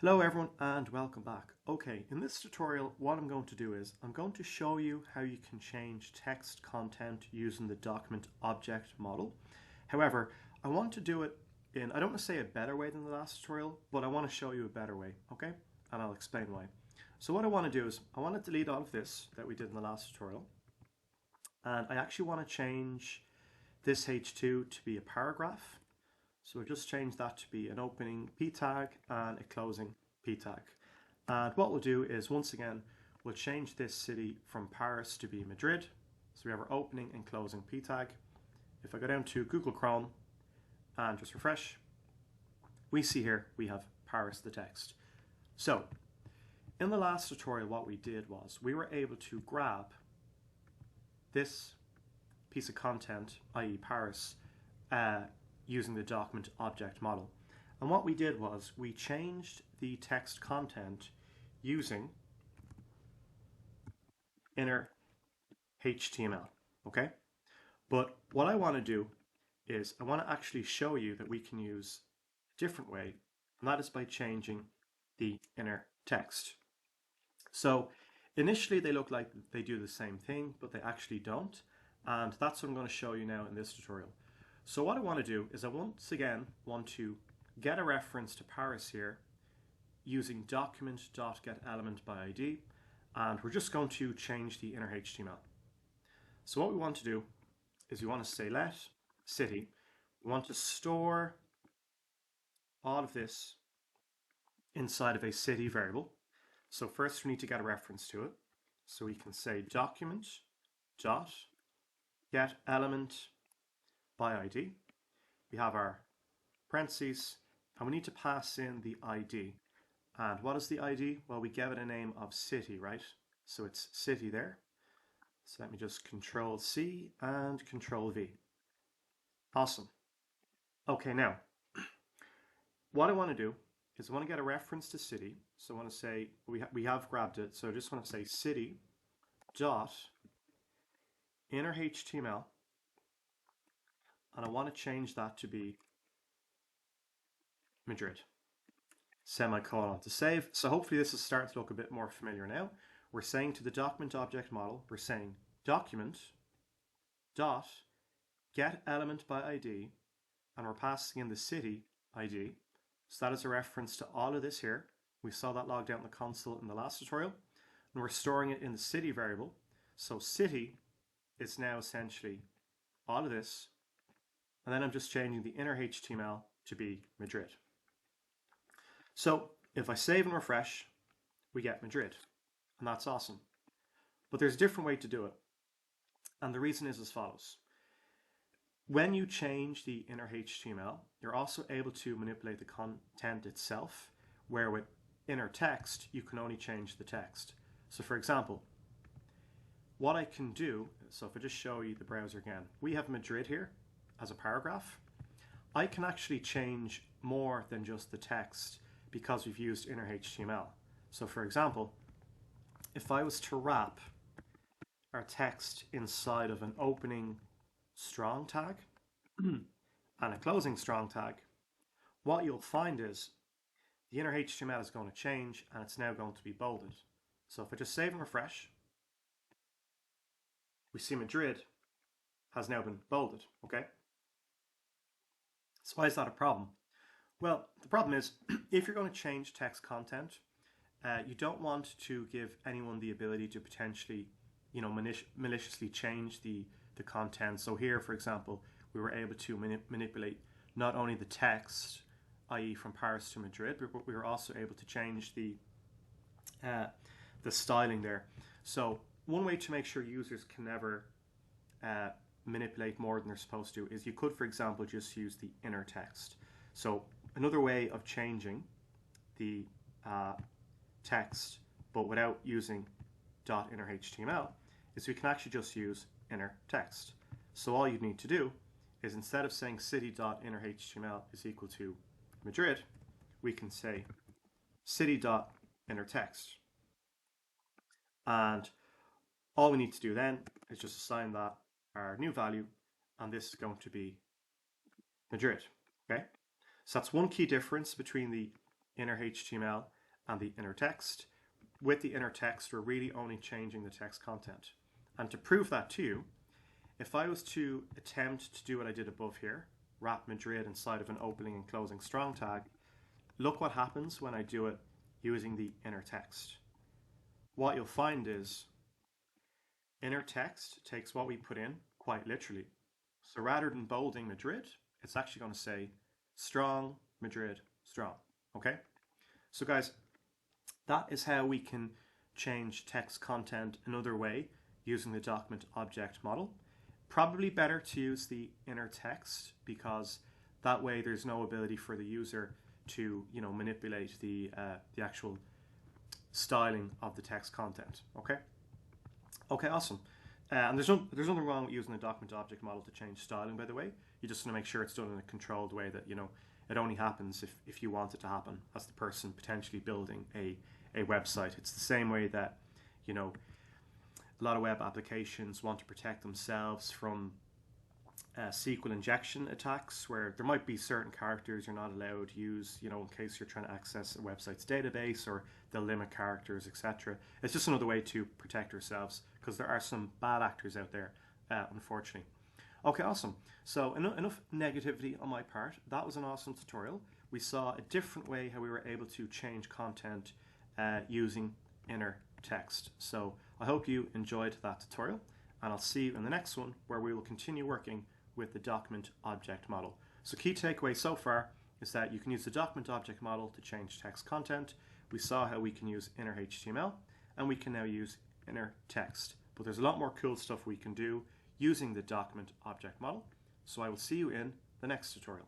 Hello everyone and welcome back. Okay, in this tutorial what I'm going to do is I'm going to show you how you can change text content using the document object model. However, I want to do it in, I don't want to say a better way than the last tutorial, but I want to show you a better way, okay? And I'll explain why. So what I want to do is I want to delete all of this that we did in the last tutorial, and I actually want to change this H2 to be a paragraph. So we'll just change that to be an opening p tag and a closing p tag. And what we'll do is, once again, we'll change this city from Paris to be Madrid. So we have our opening and closing p tag. If I go down to Google Chrome and just refresh, we see here we have Paris the text. So in the last tutorial what we did was we were able to grab this piece of content, i.e. Paris, using the document object model. And what we did was we changed the text content using inner HTML, okay? But what I want to do is I want to actually show you that we can use a different way, and that is by changing the inner text. So initially they look like they do the same thing, but they actually don't. And that's what I'm going to show you now in this tutorial. So what I want to do is I once again want to get a reference to Paris here using document.getElementById, and we're just going to change the inner HTML. So what we want to do is we want to say let city. We want to store all of this inside of a city variable. So first we need to get a reference to it. So we can say document.getElementById. We have our parentheses, and we need to pass in the ID. And what is the ID? Well, we give it a name of city, right? So it's city there. So let me just Control C and Control V. Awesome. Okay, now what I want to do is I want to get a reference to city. So I want to say we have grabbed it. So I just want to say city dot inner HTML, and I want to change that to be Madrid. Semicolon to save. So hopefully this is starting to look a bit more familiar now. We're saying to the document object model, we're saying document dot get element by ID, and we're passing in the city ID. So that is a reference to all of this here. We saw that logged out in the console in the last tutorial, and we're storing it in the city variable. So city is now essentially all of this, and then I'm just changing the inner HTML to be Madrid. So if I save and refresh, we get Madrid, and that's awesome. But there's a different way to do it, and the reason is as follows. When you change the inner HTML, you're also able to manipulate the content itself, where with inner text, you can only change the text. So for example, what I can do, so if I just show you the browser again, we have Madrid here as a paragraph. I can actually change more than just the text because we've used inner HTML. So for example, if I was to wrap our text inside of an opening strong tag and a closing strong tag, what you'll find is the inner HTML is going to change and it's now going to be bolded. So if I just save and refresh, we see Madrid has now been bolded, okay? So why is that a problem? Well, the problem is if you're going to change text content, you don't want to give anyone the ability to potentially, maliciously change the content. So here, for example, we were able to manipulate not only the text, i.e. from Paris to Madrid, but we were also able to change the styling there. So one way to make sure users can never manipulate more than they're supposed to is you could, for example, just use the inner text. So another way of changing the text, but without using .inner HTML, is we can actually just use inner text. So all you need to do is instead of saying city.inner HTML is equal to Madrid, we can say city.inner text. And all we need to do then is just assign that our new value, and this is going to be Madrid. Okay, so that's one key difference between the inner HTML and the inner text. With the inner text, we're really only changing the text content. And to prove that to you, if I was to attempt to do what I did above here, wrap Madrid inside of an opening and closing strong tag, look what happens when I do it using the inner text. What you'll find is inner text takes what we put in quite literally. So rather than bolding Madrid, it's actually going to say strong Madrid strong. Okay? So guys, that is how we can change text content another way using the document object model. Probably better to use the inner text because that way there's no ability for the user to manipulate the actual styling of the text content. Okay, awesome. And there's nothing wrong with using the document object model to change styling, by the way. You just want to make sure it's done in a controlled way that it only happens if you want it to happen as the person potentially building a website. It's the same way that a lot of web applications want to protect themselves from SQL injection attacks, where there might be certain characters you're not allowed to use, in case you're trying to access a website's database, or they'll limit characters, etc. It's just another way to protect yourselves because there are some bad actors out there, unfortunately. Okay, awesome. So enough negativity on my part. That was an awesome tutorial. We saw a different way how we were able to change content using inner text. So I hope you enjoyed that tutorial, and I'll see you in the next one where we will continue working with the document object model. So key takeaway so far is that you can use the document object model to change text content. We saw how we can use inner HTML, and we can now use inner text. But there's a lot more cool stuff we can do using the document object model. So I will see you in the next tutorial.